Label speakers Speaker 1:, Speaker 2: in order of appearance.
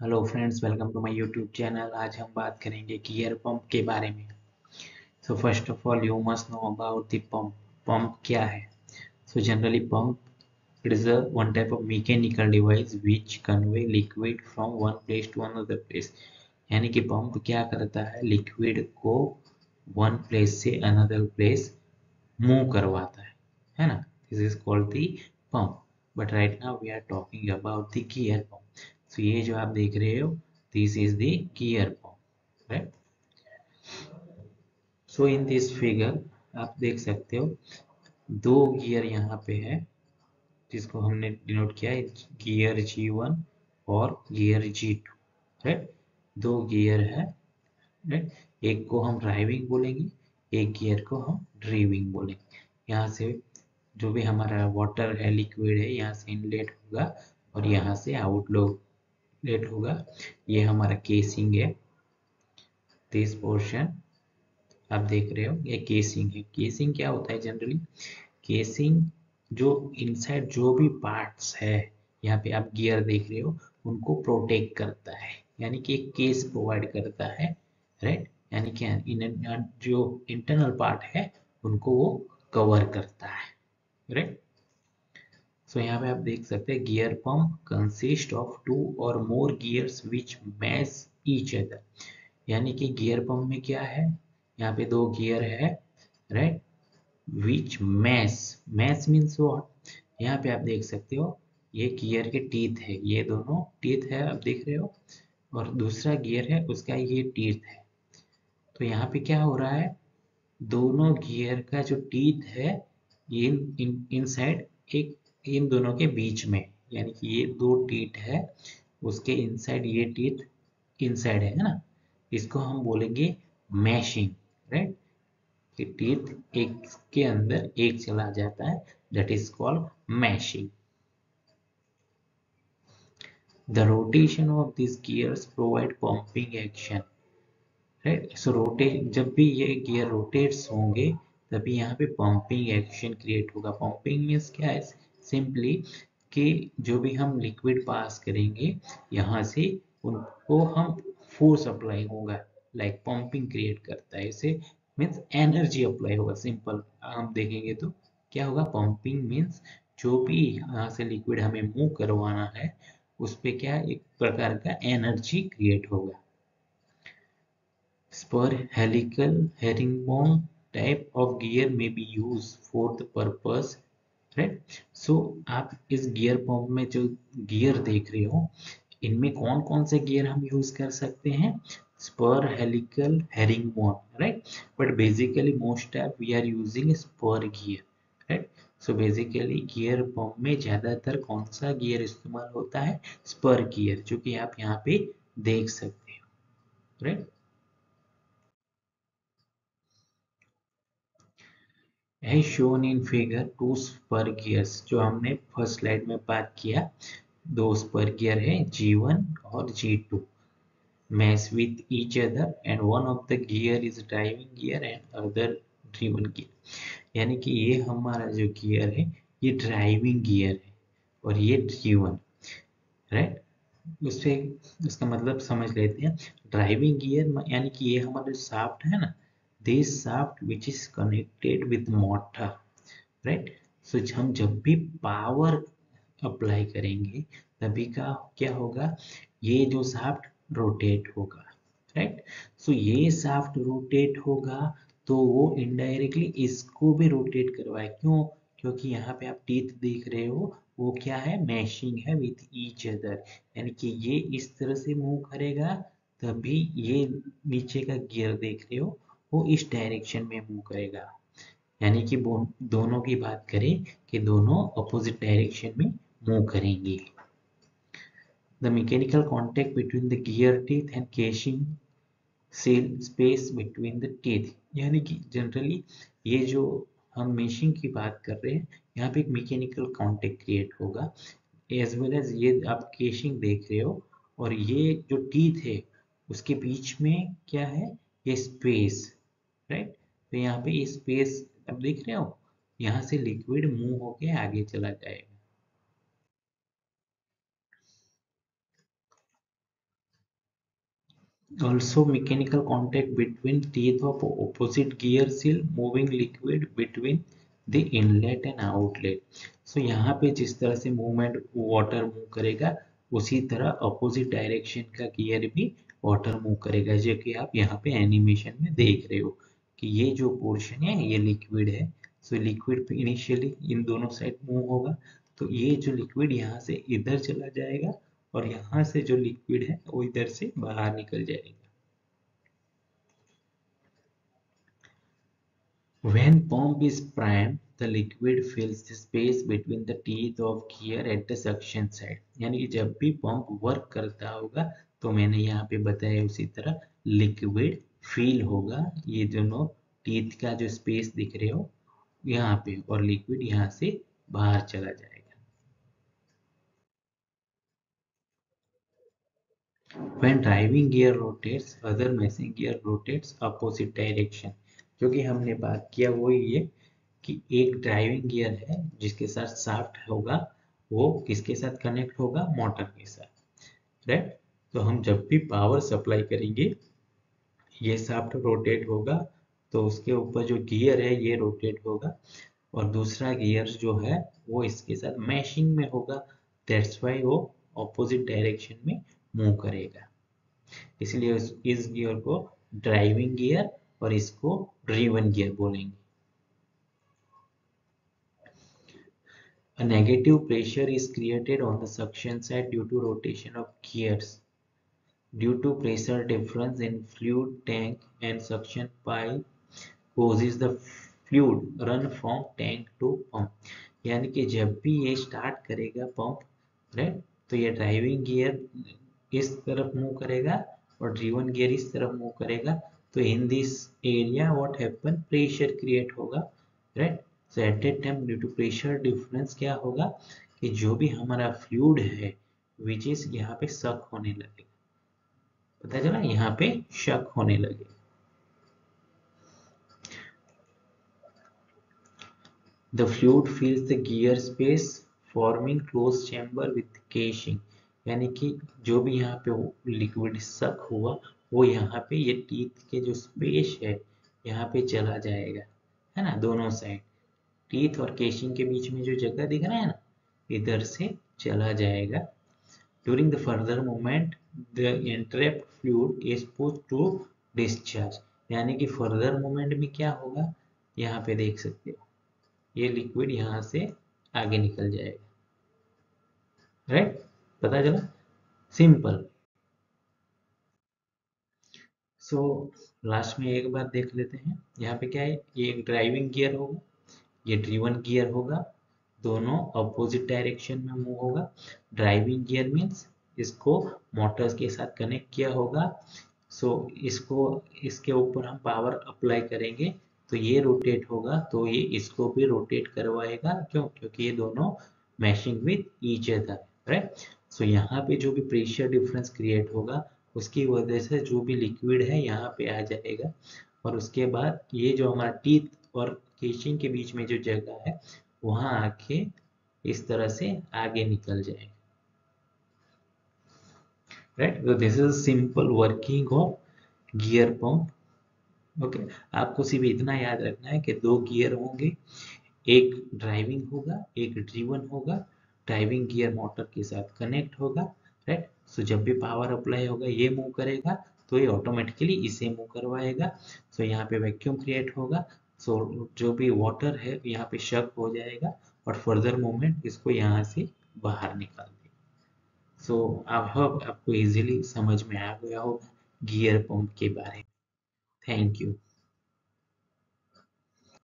Speaker 1: Hello friends, welcome to my YouTube channel. आज हम बात करेंगे गियर पंप के बारे में। So first of all you must know about the pump. Pump क्या है? So generally pump it is a one type of mechanical device which convey liquid from one place to another place. यानी कि pump क्या करता है, liquid को one place से another place move करवाता है ना। This is called the pump. But right now we are talking about the gear pump. So ये जो आप देख रहे हो, this is the gear pump, right. So in this figure आप देख सकते हो दो गियर यहाँ पे है, जिसको हमने डिनोट किया है गियर G1 और गियर G2, राइट। दो गियर है, राइट। एक को हम ड्राइविंग बोलेंगे, एक गियर को हम ड्रीविंग बोलेंगे। यहाँ से जो भी हमारा वाटर है, लिक्विड है, यहाँ से इनलेट होगा और यहाँ से आउटलेट होगा। ये हमारा केसिंग है। दिस पोर्शन आप देख रहे हो, ये केसिंग है। केसिंग क्या होता है जनरली? केसिंग जो इनसाइड जो भी पार्ट्स है, यहाँ पे आप गियर देख रहे हो, उनको प्रोटेक्ट करता है, यानी कि एक केस प्रोवाइड करता है, राइट। यानी कि जो इंटरनल पार्ट है उनको वो कवर करता है, राइट। सो यहाँ पे आप देख सकते हैं gear pump consist of two और more gears which match each other. यानी कि गियर पंप में क्या है, यहाँ पे दो गियर है, right, which match. Match means what? यहाँ पे आप देख सकते हो ये गियर के टीथ है, ये दोनों टीथ है, आप देख रहे हो। और दूसरा गियर है, उसका ये टीथ है। तो यहाँ पे क्या हो रहा है, दोनों गियर का जो टीथ है, ये इनसाइड एक इन दोनों के बीच में, यानी कि ये दो टीथ है, उसके इनसाइड ये टीथ इनसाइड है ना। इसको हम बोलेंगे मैशिंग, राइट। कि टीथ एक के अंदर एक चला जाता है, that is called mashing. The rotation of this gears provide pumping action, right. So rotate, जब भी ये गियर रोटेट्स होंगे तभी यहाँ पे पंपिंग एक्शन क्रिएट होगा। पंपिंग मीन्स क्या है? सिंपली कि जो भी हम लिक्विड पास करेंगे यहाँ से, उनको हम फोर्स अप्लाई होगा, लाइक पंपिंग क्रिएट करता है इसे। मीन्स एनर्जी अप्लाई होगा। सिंपल हम देखेंगे तो क्या होगा, पंपिंग मीन्स जो भी यहाँ से लिक्विड हमें मूव करवाना है उस पे क्या एक प्रकार का एनर्जी क्रिएट होगा। Spur helical herringbone type of gear may be used for the purpose, right? So आप इस गियर पंप में जो गियर देख रहे हो, इनमें कौन कौन से गियर हम यूज कर सकते हैं? Spur, helical, herringbone, right. But basically most time we are using spur gear, right. So basically gear pump में ज्यादातर कौन सा गियर इस्तेमाल होता है? स्पर गियर, जो कि आप यहाँ पे देख सकते हो, राइट। है shown in figure two spur gears, जो हमने फर्स्ट स्लाइड में बात किया। दो स्पर गियर है G1 और G2 match with each other and one of the gear is driving gear and other driven gear. यानी कि ये हमारा जो गियर है ये ड्राइविंग गियर है और ये ड्रिवन, राइट। उससे उसका मतलब समझ लेते हैं। ड्राइविंग गियर यानी कि ये हमारा जो शाफ्ट है ना, this shaft which is connected with motor, right. So हम जब भी पावर अप्लाई करेंगे तभी का क्या होगा, ये जो शाफ्ट रोटेट होगा, राइट। सो ये शाफ्ट रोटेट होगा तो वो इनडायरेक्टली इसको भी रोटेट करवाए। क्यों? क्योंकि यहाँ पे आप टीथ देख रहे हो, वो क्या है, मैशिंग है विथ ईच अदर। यानी कि ये इस तरह से मूव करेगा तभी ये नीचे का गियर देख रहे हो वो इस डायरेक्शन में मूव करेगा। यानी कि दोनों की बात करें कि दोनों अपोजिट डायरेक्शन में मूव करेंगे। The mechanical contact between the gear teeth and casing cell space between the teeth. यानी कि जनरली ये जो हम मेशिंग की बात कर रहे हैं, यहाँ पे एक मैकेनिकल कॉन्टैक्ट क्रिएट होगा, एज वेल एज ये आप केशिंग देख रहे हो और ये जो टीथ है उसके बीच में क्या है, ये स्पेस, राइट। तो यहाँ पे ये स्पेस आप देख रहे हो, यहाँ से लिक्विड मूव होके आगे चला जाएगा। Also mechanical contact between teeth of opposite gear seal moving liquid between the inlet and outlet. So यहाँ पे जिस तरह से मूवमेंट वाटर मूव करेगा उसी तरह अपोजिट डायरेक्शन का गियर भी वाटर मूव करेगा, जो कि आप यहाँ पे एनिमेशन में देख रहे हो कि ये जो पोर्शन है ये लिक्विड है। सो लिक्विड इनिशियली इन दोनों साइड मूव होगा, तो ये जो लिक्विड यहाँ से इधर चला जाएगा और यहाँ से जो लिक्विड है वो इधर से बाहर निकल जाएगा। When pump is primed, the liquid fills the space between the teeth of gear at the suction side। यानी कि जब भी पंप वर्क करता होगा तो मैंने यहाँ पे बताया उसी तरह लिक्विड फील होगा, ये दोनों टीथ का जो स्पेस दिख रहे हो यहाँ पे, और लिक्विड यहाँ से बाहर चला जाएगा। When driving gear rotates, other machine gear rotates opposite direction। जो कि हमने बात किया वो ये कि एक ड्राइविंग गियर है जिसके साथ शाफ्ट होगा, वो किसके साथ कनेक्ट होगा, मोटर के साथ, राइट। तो हम जब भी पावर सप्लाई करेंगे ये शाफ्ट रोटेट होगा, तो उसके ऊपर जो गियर है ये रोटेट होगा, और दूसरा गियर जो है वो इसके साथ मैशिंग में होगा, दैट्स वाई वो ऑपोजिट डायरेक्शन में मूव करेगा। इसलिए इस गियर को ड्राइविंग गियर और इसको ड्रिवन गियर बोलेंगे। A negative pressure is created on the suction side due to rotation of gears. Due to pressure difference in fluid tank and suction pipe causes the fluid run from tank to pump। यानी कि जब भी ये start करेगा pump, right, तो ये driving gear इस तरफ मूव करेगा और ड्रिवन गियर इस तरफ मूव करेगा। तो in this area what happen, pressure create होगा, राइट। So at that time due to pressure difference क्या होगा कि जो भी हमारा फ्लूइड है विच इज यहाँ पे सक होने लगेगा, पता चला, यहाँ पे शक होने लगे। The fluid fills the gear space forming closed chamber with casing। यानी कि जो भी यहाँ पे लिक्विड सक हुआ वो यहाँ पे ये टीथ के जो स्पेस है यहाँ पे चला जाएगा, है ना, दोनों साइड टीथ और केशिंग के बीच में जो जगह दिख रहा है ना, इधर से चला जाएगा। During the further movement, the entrapped fluid is pushed to discharge। यानी कि फर्दर मूवमेंट में क्या होगा, यहाँ पे देख सकते हो ये लिक्विड यहाँ से आगे निकल जाएगा, राइट, पता चला, सिंपल। सो लास्ट में एक बार देख लेते हैं, यहाँ पे क्या है, ये एक ड्राइविंग गियर होगा, ये ड्रिवन गियर होगा, दोनों अपोजिट डायरेक्शन में मूव होगा। ड्राइविंग गियर मीन्स इसको मोटर्स के साथ कनेक्ट किया होगा। सो इसको इसके ऊपर हम पावर अप्लाई करेंगे तो ये रोटेट होगा, तो ये इसको भी रोटेट करवाएगा, क्यों, क्योंकि ये दोनों meshing with each other, right. So यहाँ पे जो भी प्रेशर डिफरेंस क्रिएट होगा उसकी वजह से जो भी लिक्विड है यहाँ पे आ जाएगा, और उसके बाद ये जो हमारा टीथ और केशिंग के बीच में जो जगह है वहां आके इस तरह से आगे निकल जाएगा, राइट। तो this is simple working of gear pump. Okay, आपको सिर्फ इतना याद रखना है कि दो गियर होंगे, एक ड्राइविंग होगा एक ड्रिवन होगा। ड्राइविंग गियर मोटर के साथ कनेक्ट होगा, राइट। सो जब भी पावर अप्लाई होगा ये मूव करेगा तो ये ऑटोमेटिकली इसे मूव करवाएगा। सो यहाँ पे वैक्यूम क्रिएट होगा, सो जो भी वाटर है यहाँ पे शक हो जाएगा और फर्दर मूवमेंट इसको यहाँ से बाहर निकाल देगा। सो आई होप आपको इजीली समझ में आ गया होगा गियर पंप के बारे में। Thank you.